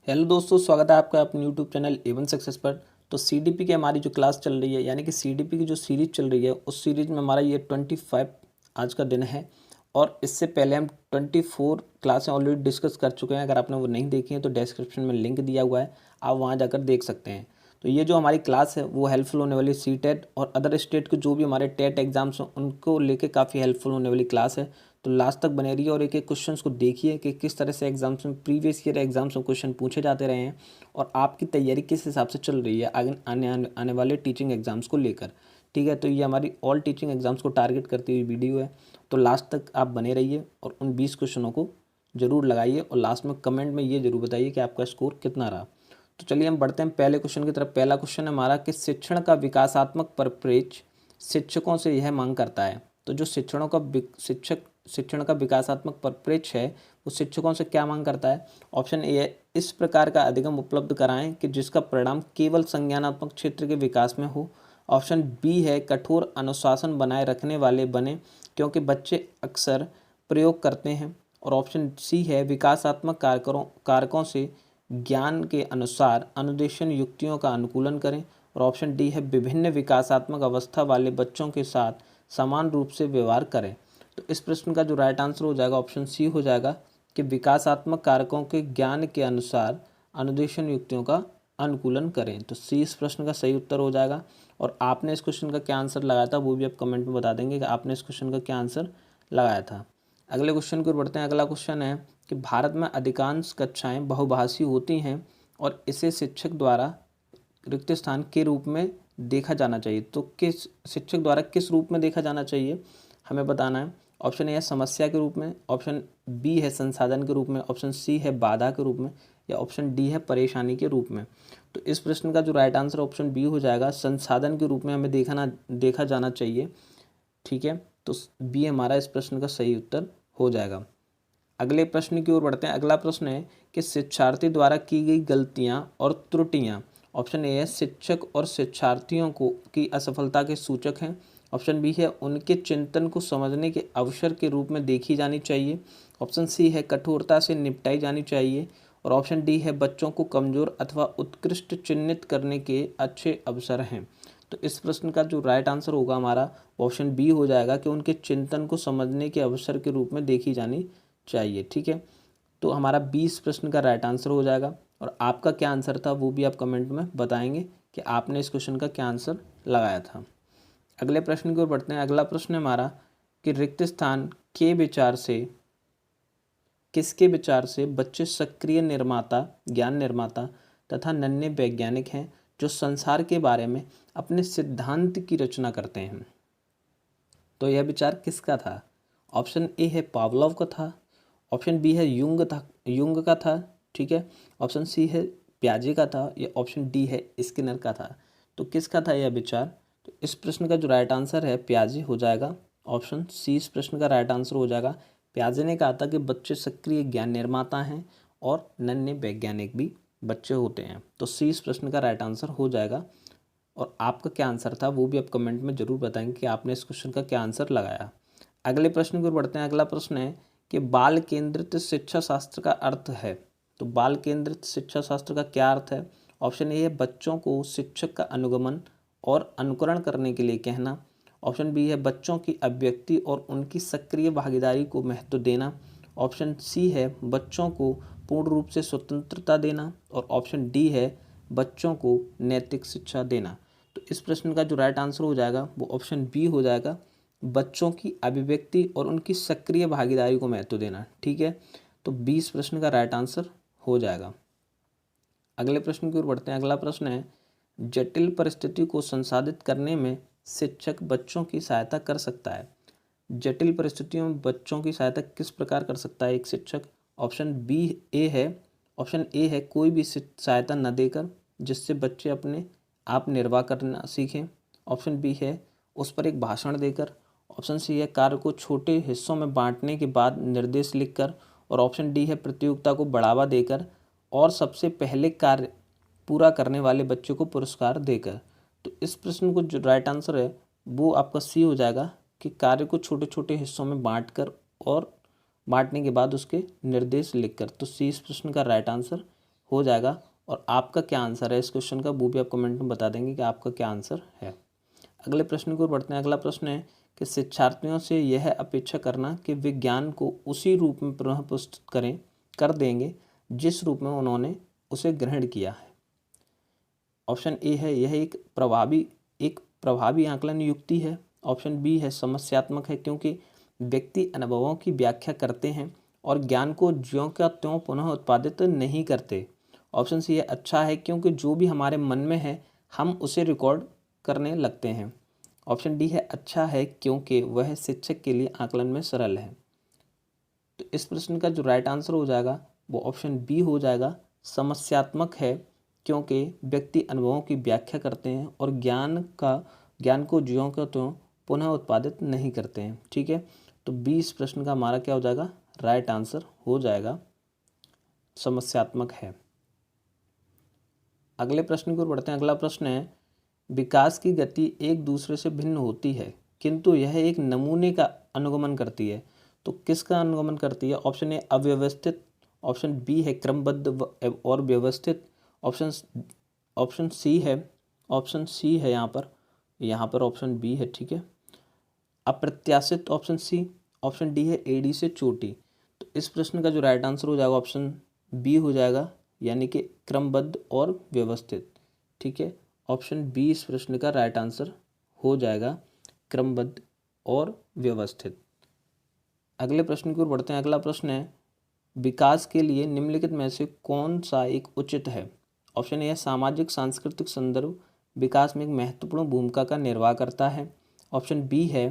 Hello दोस्तों, स्वागत है आपका अपने यूट्यूब चैनल एवन सक्सेस पर। तो सीडीपी की हमारी जो क्लास चल रही है, यानी कि सीडीपी की जो सीरीज़ चल रही है, उस सीरीज़ में हमारा ये 25 आज का दिन है। और इससे पहले हम 24 क्लासें ऑलरेडी डिस्कस कर चुके हैं। अगर आपने वो नहीं देखी है तो डिस्क्रिप्शन में लिंक दिया हुआ है, आप वहाँ जाकर देख सकते हैं। तो ये जो हमारी क्लास है वो हेल्पफुल होने वाली सी टेट और अदर स्टेट के जो भी हमारे टेट एग्जाम्स हैं उनको लेके काफ़ी हेल्पफुल होने वाली क्लास है। तो लास्ट तक बने रहिए और एक एक क्वेश्चंस को देखिए कि किस तरह से एग्जाम्स में प्रीवियस ईयर एग्जाम्स में क्वेश्चन पूछे जाते रहे हैं और आपकी तैयारी किस हिसाब से चल रही है आगे आने वाले टीचिंग एग्जाम्स को लेकर। ठीक है, तो ये हमारी ऑल टीचिंग एग्जाम्स को टारगेट करती हुई वीडियो है। तो लास्ट तक आप बने रहिए और उन 20 क्वेश्चनों को जरूर लगाइए और लास्ट में कमेंट में ये जरूर बताइए कि आपका स्कोर कितना रहा। तो चलिए हम बढ़ते हैं पहले क्वेश्चन की तरफ। पहला क्वेश्चन है हमारा कि शिक्षण का विकासात्मक परिप्रेक्ष्य शिक्षकों से यह मांग करता है। तो जो शिक्षण का विकासात्मक परिप्रेक्ष्य है वो शिक्षकों से क्या मांग करता है। ऑप्शन ए है, इस प्रकार का अधिगम उपलब्ध कराएं कि जिसका परिणाम केवल संज्ञानात्मक क्षेत्र के विकास में हो। ऑप्शन बी है, कठोर अनुशासन बनाए रखने वाले बने क्योंकि बच्चे अक्सर प्रयोग करते हैं। और ऑप्शन सी है, विकासात्मक कारकों से ज्ञान के अनुसार अनुदेशन युक्तियों का अनुकूलन करें। और ऑप्शन डी है, विभिन्न विकासात्मक अवस्था वाले बच्चों के साथ समान रूप से व्यवहार करें। तो इस प्रश्न का जो राइट आंसर हो जाएगा ऑप्शन सी हो जाएगा कि विकासात्मक कारकों के ज्ञान के अनुसार अनुदेशन युक्तियों का अनुकूलन करें। तो सी इस प्रश्न का सही उत्तर हो जाएगा। और आपने इस क्वेश्चन का क्या आंसर लगाया था वो भी आप कमेंट में बता देंगे कि आपने इस क्वेश्चन का क्या आंसर लगाया था। अगले क्वेश्चन की ओर बढ़ते हैं। अगला क्वेश्चन है कि भारत में अधिकांश कक्षाएं बहुभाषी होती हैं और इसे शिक्षक द्वारा रिक्त स्थान के रूप में देखा जाना चाहिए। तो किस शिक्षक द्वारा किस रूप में देखा जाना चाहिए हमें बताना है। ऑप्शन ए है समस्या के रूप में, ऑप्शन बी है संसाधन के रूप में, ऑप्शन सी है बाधा के रूप में, या ऑप्शन डी है परेशानी के रूप में। तो इस प्रश्न का जो राइट आंसर ऑप्शन बी हो जाएगा, संसाधन के रूप में हमें देखा जाना चाहिए। ठीक है, तो बी हमारा इस प्रश्न का सही उत्तर हो जाएगा। अगले प्रश्न की ओर बढ़ते हैं। अगला प्रश्न है कि शिक्षार्थी द्वारा की गई गलतियां और त्रुटियां। ऑप्शन ए है, शिक्षक और शिक्षार्थियों को की असफलता के सूचक हैं। ऑप्शन बी है, उनके चिंतन को समझने के अवसर के रूप में देखी जानी चाहिए। ऑप्शन सी है, कठोरता से निपटाई जानी चाहिए। और ऑप्शन डी है, बच्चों को कमजोर अथवा उत्कृष्ट चिन्हित करने के अच्छे अवसर हैं। तो इस प्रश्न का जो राइट आंसर होगा हमारा ऑप्शन बी हो जाएगा कि उनके चिंतन को समझने के अवसर के रूप में देखी जानी चाहिए। ठीक है, तो हमारा 20 प्रश्न का राइट आंसर हो जाएगा। और आपका क्या आंसर था वो भी आप कमेंट में बताएंगे कि आपने इस क्वेश्चन का क्या आंसर लगाया था। अगले प्रश्न की ओर बढ़ते हैं। अगला प्रश्न है हमारा कि रिक्त स्थान के विचार से किसके विचार से बच्चे सक्रिय निर्माता, ज्ञान निर्माता तथा नन्हे वैज्ञानिक हैं जो संसार के बारे में अपने सिद्धांत की रचना करते हैं। तो यह विचार किसका था। ऑप्शन ए है पावलोव का था, ऑप्शन बी है युंग का था। ठीक है, ऑप्शन सी है प्याजे का था, या ऑप्शन डी है स्किनर का था। तो किसका था यह विचार। तो इस प्रश्न का जो राइट आंसर है प्याजे हो जाएगा। ऑप्शन सी इस प्रश्न का राइट आंसर हो जाएगा। प्याजे ने कहा था कि बच्चे सक्रिय ज्ञान निर्माता हैं और नन्हे वैज्ञानिक भी बच्चे होते हैं। तो सी इस प्रश्न का राइट आंसर हो जाएगा। और आपका क्या आंसर था वो भी आप कमेंट में जरूर बताएंगे कि आपने इस क्वेश्चन का क्या आंसर लगाया। अगले प्रश्न की ओर बढ़ते हैं। अगला प्रश्न है कि बाल केंद्रित शिक्षा शास्त्र का अर्थ है। तो बाल केंद्रित शिक्षा शास्त्र का क्या अर्थ है। ऑप्शन ए है, बच्चों को शिक्षक का अनुगमन और अनुकरण करने के लिए कहना। ऑप्शन बी है, बच्चों की अभिव्यक्ति और उनकी सक्रिय भागीदारी को महत्व देना। ऑप्शन सी है, बच्चों को पूर्ण रूप से स्वतंत्रता देना। और ऑप्शन डी है, बच्चों को नैतिक शिक्षा देना। तो इस प्रश्न का जो राइट आंसर हो जाएगा वो ऑप्शन बी हो जाएगा, बच्चों की अभिव्यक्ति और उनकी सक्रिय भागीदारी को महत्व देना। ठीक है, तो 20 प्रश्न का राइट आंसर हो जाएगा। अगले प्रश्न की ओर बढ़ते हैं। अगला प्रश्न है, जटिल परिस्थिति को संसाधित करने में शिक्षक बच्चों की सहायता कर सकता है। जटिल परिस्थितियों में बच्चों की सहायता किस प्रकार कर सकता है एक शिक्षक। ऑप्शन ए है, कोई भी सहायता न देकर जिससे बच्चे अपने आप निर्वाह करना सीखें। ऑप्शन बी है, उस पर एक भाषण देकर। ऑप्शन सी है, कार्य को छोटे हिस्सों में बांटने के बाद निर्देश लिखकर। और ऑप्शन डी है, प्रतियोगिता को बढ़ावा देकर और सबसे पहले कार्य पूरा करने वाले बच्चे को पुरस्कार देकर। तो इस प्रश्न को जो राइट आंसर है वो आपका सी हो जाएगा कि कार्य को छोटे छोटे हिस्सों में बांटकर और बांटने के बाद उसके निर्देश लिखकर। तो सी इस प्रश्न का राइट आंसर हो जाएगा। और आपका क्या आंसर है इस क्वेश्चन का वो भी आप कमेंट में बता देंगे कि आपका क्या आंसर है। अगले प्रश्न की ओर बढ़ते हैं। अगला प्रश्न है कि शिक्षार्थियों से यह अपेक्षा करना कि वे ज्ञान को उसी रूप में पुनः प्रस्तुत कर देंगे जिस रूप में उन्होंने उसे ग्रहण किया है। ऑप्शन ए है यह एक प्रभावी आकलन युक्ति है। ऑप्शन बी है समस्यात्मक है क्योंकि व्यक्ति अनुभवों की व्याख्या करते हैं और ज्ञान को ज्यों का त्यों पुनः उत्पादित नहीं करते। ऑप्शन सी है अच्छा है क्योंकि जो भी हमारे मन में है हम उसे रिकॉर्ड करने लगते हैं। ऑप्शन डी है अच्छा है क्योंकि वह शिक्षक के लिए आकलन में सरल है। तो इस प्रश्न का जो राइट आंसर हो जाएगा वो ऑप्शन बी हो जाएगा, समस्यात्मक है क्योंकि व्यक्ति अनुभवों की व्याख्या करते हैं और ज्ञान को ज्यों का त्यों पुनः उत्पादित नहीं करते हैं। ठीक है, तो 20 प्रश्न का हमारा क्या हो जाएगा, राइट आंसर हो जाएगा समस्यात्मक है। अगले प्रश्न की ओर बढ़ते हैं। अगला प्रश्न है विकास की गति एक दूसरे से भिन्न होती है किंतु यह एक नमूने का अनुगमन करती है। तो किसका अनुगमन करती है? ऑप्शन ए अव्यवस्थित, ऑप्शन बी है क्रमबद्ध और व्यवस्थित, ऑप्शन सी है यहाँ पर ऑप्शन बी है। ठीक है, अप्रत्याशित ऑप्शन सी, ऑप्शन डी है एड़ी से चोटी। तो इस प्रश्न का जो राइट आंसर हो जाएगा ऑप्शन बी हो जाएगा, यानी कि क्रमबद्ध और व्यवस्थित। ठीक है, ऑप्शन बी इस प्रश्न का राइट आंसर हो जाएगा, क्रमबद्ध और व्यवस्थित। अगले प्रश्न की ओर बढ़ते हैं। अगला प्रश्न है विकास के लिए निम्नलिखित में से कौन सा एक उचित है? ऑप्शन ए सामाजिक सांस्कृतिक संदर्भ विकास में एक महत्वपूर्ण भूमिका का निर्वाह करता है। ऑप्शन बी है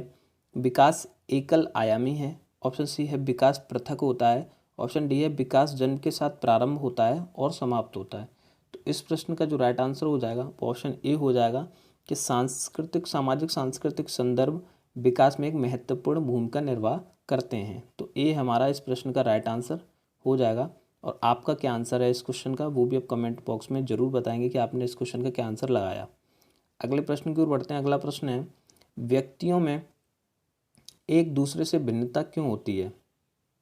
विकास एकल आयामी है। ऑप्शन सी है विकास पृथक होता है। ऑप्शन डी है विकास जन्म के साथ प्रारंभ होता है और समाप्त होता है। तो इस प्रश्न का जो राइट आंसर हो जाएगा वो ऑप्शन ए हो जाएगा कि सामाजिक सांस्कृतिक संदर्भ विकास में एक महत्वपूर्ण भूमिका निर्वाह करते हैं। तो ए हमारा इस प्रश्न का राइट आंसर हो जाएगा। और आपका क्या आंसर है इस क्वेश्चन का वो भी आप कमेंट बॉक्स में ज़रूर बताएंगे कि आपने इस क्वेश्चन का क्या आंसर लगाया। अगले प्रश्न की ओर बढ़ते हैं। अगला प्रश्न है व्यक्तियों में एक दूसरे से भिन्नता क्यों होती है,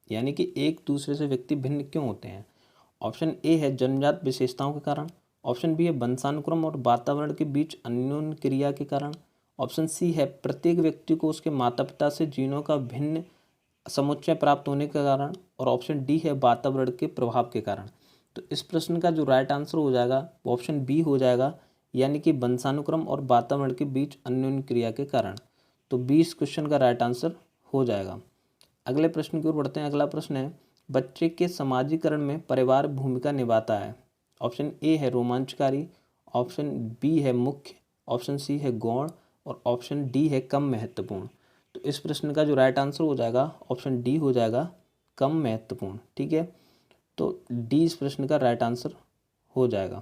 यानी कि एक दूसरे से व्यक्ति भिन्न क्यों होते हैं? ऑप्शन ए है जन्मजात विशेषताओं के कारण। ऑप्शन बी है वंशानुक्रम और वातावरण के बीच अन्योन्य क्रिया के कारण। ऑप्शन सी है प्रत्येक व्यक्ति को उसके माता पिता से जीनों का भिन्न समुच्चय प्राप्त होने के कारण। और ऑप्शन डी है वातावरण के प्रभाव के कारण। तो इस प्रश्न का जो राइट आंसर हो जाएगा वो ऑप्शन बी हो जाएगा, यानी कि वंशानुक्रम और वातावरण के बीच अन्योन्य क्रिया के कारण। तो 20 क्वेश्चन का राइट आंसर हो जाएगा। अगले प्रश्न की ओर बढ़ते हैं। अगला प्रश्न है बच्चे के समाजीकरण में परिवार भूमिका निभाता है। ऑप्शन ए है रोमांचकारी, ऑप्शन बी है मुख्य, ऑप्शन सी है गौण और ऑप्शन डी है कम महत्वपूर्ण। तो इस प्रश्न का जो राइट आंसर हो जाएगा ऑप्शन डी हो जाएगा, कम महत्वपूर्ण। ठीक है, तो डी इस प्रश्न का राइट आंसर हो जाएगा।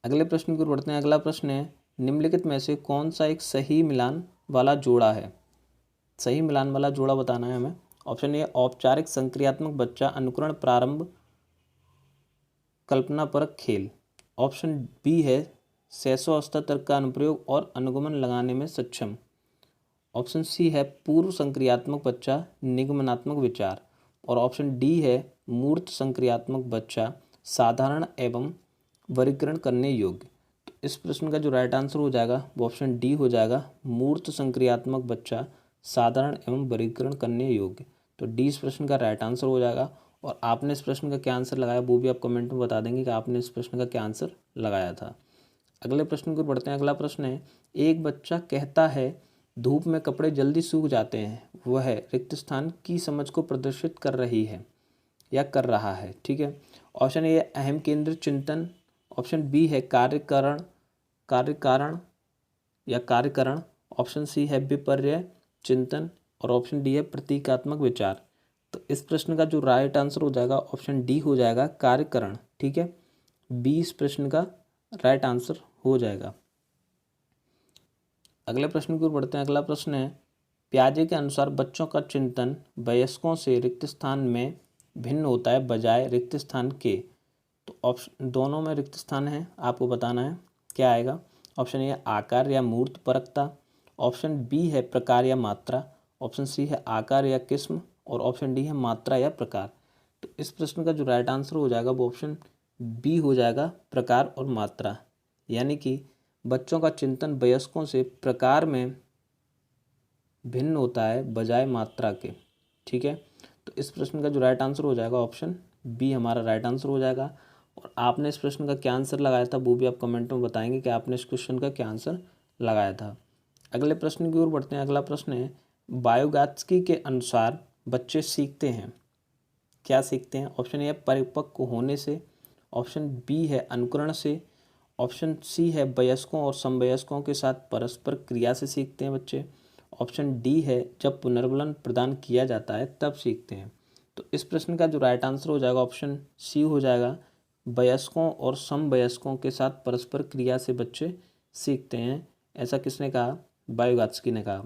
अगले प्रश्न की ओर बढ़ते हैं। अगला प्रश्न है निम्नलिखित में से कौन सा एक सही मिलान वाला जोड़ा है? सही मिलान वाला जोड़ा बताना है हमें। ऑप्शन ए औपचारिक संक्रियात्मक बच्चा अनुकरण प्रारंभ कल्पनापरक खेल। ऑप्शन बी है शैशवावस्था तर्क का अनुप्रयोग और अनुगमन लगाने में सक्षम। ऑप्शन सी है पूर्व संक्रियात्मक बच्चा निगमनात्मक विचार। और ऑप्शन डी है मूर्त संक्रियात्मक बच्चा साधारण एवं वर्गीकरण करने योग्य। तो इस प्रश्न का जो राइट आंसर हो जाएगा वो ऑप्शन डी हो जाएगा, मूर्त संक्रियात्मक बच्चा साधारण एवं वर्गीकरण करने योग्य। तो डी इस प्रश्न का राइट आंसर हो जाएगा। और आपने इस प्रश्न का क्या आंसर लगाया वो भी आप कमेंट में बता देंगे कि आपने इस प्रश्न का क्या आंसर लगाया था। अगले प्रश्न को पढ़ते हैं। अगला प्रश्न है एक बच्चा कहता है धूप में कपड़े जल्दी सूख जाते हैं, वह रिक्त स्थान की समझ को प्रदर्शित कर रही है या कर रहा है। ठीक है, ऑप्शन ए अहम केंद्रित चिंतन, ऑप्शन बी है कार्यकरण, ऑप्शन सी है विपर्य चिंतन और ऑप्शन डी है प्रतीकात्मक विचार। तो इस प्रश्न का जो राइट आंसर हो जाएगा ऑप्शन डी हो जाएगा, कार्यकरण। ठीक है, बी इस प्रश्न का राइट आंसर हो जाएगा। अगले प्रश्न की ओर बढ़ते हैं। अगला प्रश्न है पियाजे के अनुसार बच्चों का चिंतन वयस्कों से रिक्त स्थान में भिन्न होता है बजाय रिक्त स्थान के। तो ऑप्शन दोनों में रिक्त स्थान है, आपको बताना है क्या आएगा। ऑप्शन ए आकार या मूर्त परकता, ऑप्शन बी है प्रकार या मात्रा, ऑप्शन सी है आकार या किस्म और ऑप्शन डी है मात्रा या प्रकार। तो इस प्रश्न का जो राइट आंसर हो जाएगा वो ऑप्शन बी हो जाएगा, प्रकार और मात्रा। यानी कि बच्चों का चिंतन वयस्कों से प्रकार में भिन्न होता है बजाय मात्रा के। ठीक है, तो इस प्रश्न का जो राइट आंसर हो जाएगा ऑप्शन बी हमारा राइट आंसर हो जाएगा। और आपने इस प्रश्न का क्या आंसर लगाया था वो भी आप कमेंट में बताएंगे कि आपने इस क्वेश्चन का क्या आंसर लगाया था। अगले प्रश्न की ओर बढ़ते हैं। अगला प्रश्न है, वायोगात्स्की के अनुसार बच्चे सीखते हैं, क्या सीखते हैं? ऑप्शन ए है परिपक्व होने से, ऑप्शन बी है अनुकरण से, ऑप्शन सी है वयस्कों और समवयस्कों के साथ परस्पर क्रिया से सीखते हैं बच्चे, ऑप्शन डी है जब पुनर्बलन प्रदान किया जाता है तब सीखते हैं। तो इस प्रश्न का जो राइट आंसर हो जाएगा ऑप्शन सी हो जाएगा, वयस्कों और समवयस्कों के साथ परस्पर क्रिया से बच्चे सीखते हैं। ऐसा किसने कहा? वायोगात्स्की ने कहा।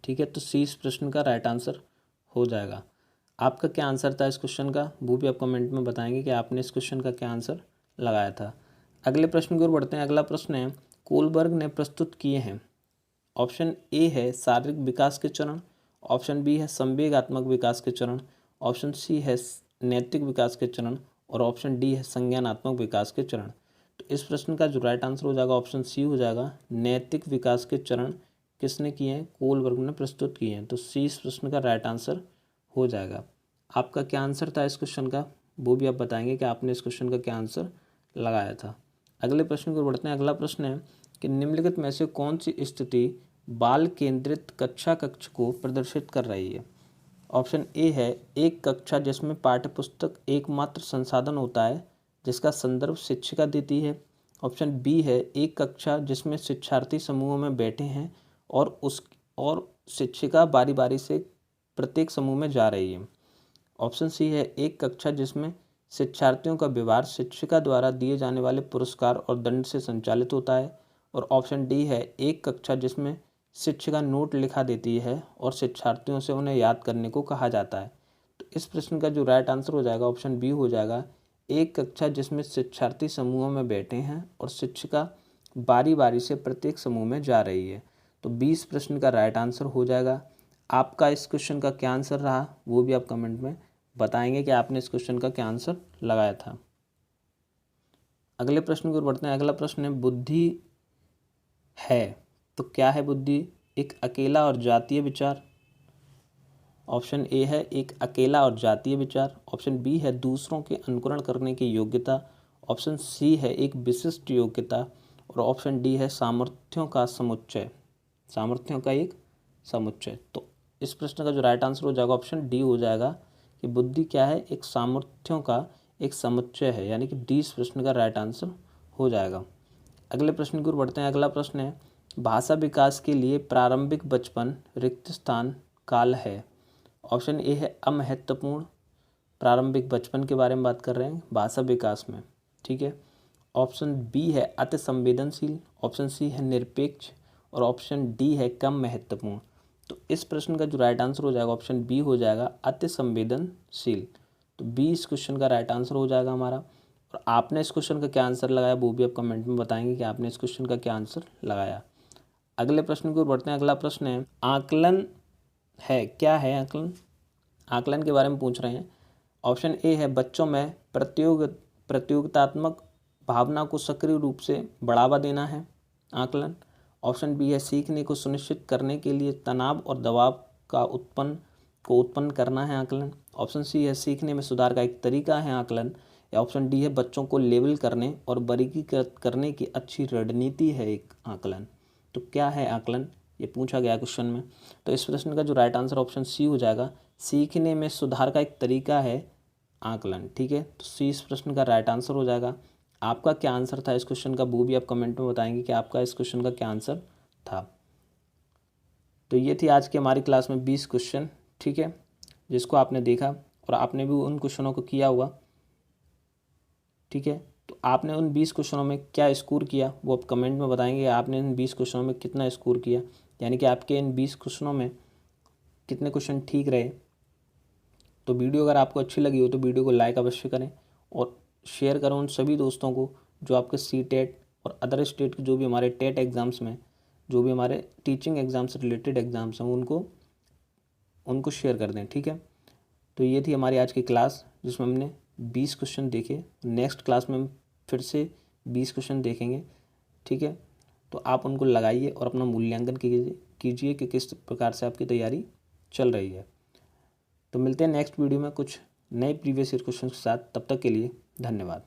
ठीक है, तो सी इस प्रश्न का राइट आंसर हो जाएगा। आपका क्या आंसर था इस क्वेश्चन का वो भी आप कमेंट में बताएंगे कि आपने इस क्वेश्चन का क्या आंसर लगाया था। अगले प्रश्न की ओर बढ़ते हैं। अगला प्रश्न है, कोलबर्ग ने प्रस्तुत किए हैं। ऑप्शन ए है शारीरिक विकास के चरण, ऑप्शन बी है संवेगात्मक विकास के चरण, ऑप्शन सी है नैतिक विकास के चरण और ऑप्शन डी है संज्ञानात्मक विकास के चरण। तो इस प्रश्न का जो राइट आंसर हो जाएगा ऑप्शन सी हो जाएगा, नैतिक विकास के चरण किसने किए हैं? कोलबर्ग ने प्रस्तुत किए हैं। तो सी इस प्रश्न का राइट आंसर हो जाएगा। आपका क्या आंसर था इस क्वेश्चन का वो भी आप बताएंगे कि आपने इस क्वेश्चन का क्या आंसर लगाया था। अगले प्रश्न को बढ़ते हैं। अगला प्रश्न है कि निम्नलिखित में से कौन सी स्थिति बाल केंद्रित कक्षा कक्ष को प्रदर्शित कर रही है? ऑप्शन ए है एक कक्षा जिसमें पाठ्यपुस्तक एकमात्र संसाधन होता है जिसका संदर्भ शिक्षिका देती है। ऑप्शन बी है एक कक्षा जिसमें शिक्षार्थी समूहों में बैठे हैं और शिक्षिका बारी बारी से प्रत्येक समूह में जा रही है। ऑप्शन सी है एक कक्षा जिसमें शिक्षार्थियों का व्यवहार शिक्षिका द्वारा दिए जाने वाले पुरस्कार और दंड से संचालित होता है। और ऑप्शन डी है एक कक्षा जिसमें शिक्षिका नोट लिखा देती है और शिक्षार्थियों से उन्हें याद करने को कहा जाता है। तो इस प्रश्न का जो राइट आंसर हो जाएगा ऑप्शन बी हो जाएगा, एक कक्षा जिसमें शिक्षार्थी समूहों में बैठे हैं और शिक्षिका बारी बारी से प्रत्येक समूह में जा रही है। तो 20 प्रश्न का राइट आंसर हो जाएगा। आपका इस क्वेश्चन का क्या आंसर रहा वो भी आप कमेंट में बताएंगे कि आपने इस क्वेश्चन का क्या आंसर लगाया था। अगले प्रश्न की ओर बढ़ते हैं। अगला प्रश्न है, बुद्धि है तो क्या है बुद्धि? एक अकेला और जातीय विचार। ऑप्शन ए है एक अकेला और जातीय विचार, ऑप्शन बी है दूसरों के अनुकरण करने की योग्यता, ऑप्शन सी है एक विशिष्ट योग्यता और ऑप्शन डी है सामर्थ्यों का समुच्चय, सामर्थ्यों का एक समुच्चय। तो इस प्रश्न का जो राइट आंसर हो जाएगा ऑप्शन डी हो जाएगा कि बुद्धि क्या है? एक सामर्थ्यों का एक समुच्चय है। यानी कि डी इस प्रश्न का राइट आंसर हो जाएगा। अगले प्रश्न की ओर बढ़ते हैं। अगला प्रश्न है, भाषा विकास के लिए प्रारंभिक बचपन रिक्त स्थान काल है। ऑप्शन ए है अमहत्वपूर्ण, प्रारंभिक बचपन के बारे में बात कर रहे हैं भाषा विकास में। ठीक है, ऑप्शन बी है अति संवेदनशील, ऑप्शन सी है निरपेक्ष और ऑप्शन डी है कम महत्वपूर्ण। तो इस प्रश्न का जो राइट आंसर हो जाएगा ऑप्शन बी हो जाएगा, अति संवेदनशील। तो बी इस क्वेश्चन का राइट आंसर हो जाएगा हमारा। और आपने इस क्वेश्चन का क्या आंसर लगाया वो भी आप कमेंट में बताएंगे कि आपने इस क्वेश्चन का क्या आंसर लगाया। अगले प्रश्न की ओर बढ़ते हैं। अगला प्रश्न है, आकलन है, क्या है आकलन? आकलन के बारे में पूछ रहे हैं। ऑप्शन ए है बच्चों में प्रतियोगितात्मक भावना को सक्रिय रूप से बढ़ावा देना है आकलन। ऑप्शन बी है सीखने को सुनिश्चित करने के लिए तनाव और दबाव का उत्पन्न करना है आकलन। ऑप्शन सी है सीखने में सुधार का एक तरीका है आकलन। या ऑप्शन डी है बच्चों को लेबल करने और वर्गीकृत करने की अच्छी रणनीति है एक आकलन। तो क्या है आकलन, ये पूछा गया क्वेश्चन में। तो इस प्रश्न का जो राइट आंसर ऑप्शन सी हो जाएगा, सीखने में सुधार का एक तरीका है आकलन। ठीक है, तो सी इस प्रश्न का राइट आंसर हो जाएगा। आपका क्या आंसर था इस क्वेश्चन का वो भी आप कमेंट में बताएंगे कि आपका इस क्वेश्चन का क्या आंसर था। तो ये थी आज की हमारी क्लास में 20 क्वेश्चन। ठीक है, जिसको आपने देखा और आपने भी उन क्वेश्चनों को किया हुआ। ठीक है, तो आपने उन 20 क्वेश्चनों में क्या स्कोर किया वो आप कमेंट में बताएंगे। आपने इन 20 क्वेश्चनों में कितना स्कोर किया, यानी कि आपके इन 20 क्वेश्चनों में कितने क्वेश्चन ठीक रहे। तो वीडियो अगर आपको अच्छी लगी हो तो वीडियो को लाइक अवश्य करें और शेयर करें उन सभी दोस्तों को जो आपके सीटेट और अदर स्टेट के जो भी हमारे टेट एग्ज़ाम्स में, जो भी हमारे टीचिंग एग्ज़ाम से रिलेटेड एग्ज़ाम्स हैं उनको शेयर कर दें। ठीक है, तो तो ये थी हमारी आज की क्लास जिसमें हमने 20 क्वेश्चन देखे। नेक्स्ट क्लास में हम फिर से 20 क्वेश्चन देखेंगे, ठीक है। तो आप उनको लगाइए और अपना मूल्यांकन कीजिए कि किस प्रकार से आपकी तैयारी चल रही है। तो मिलते हैं नेक्स्ट वीडियो में कुछ नए प्रीवियस ईयर क्वेश्चन के साथ। तब तक के लिए धन्यवाद।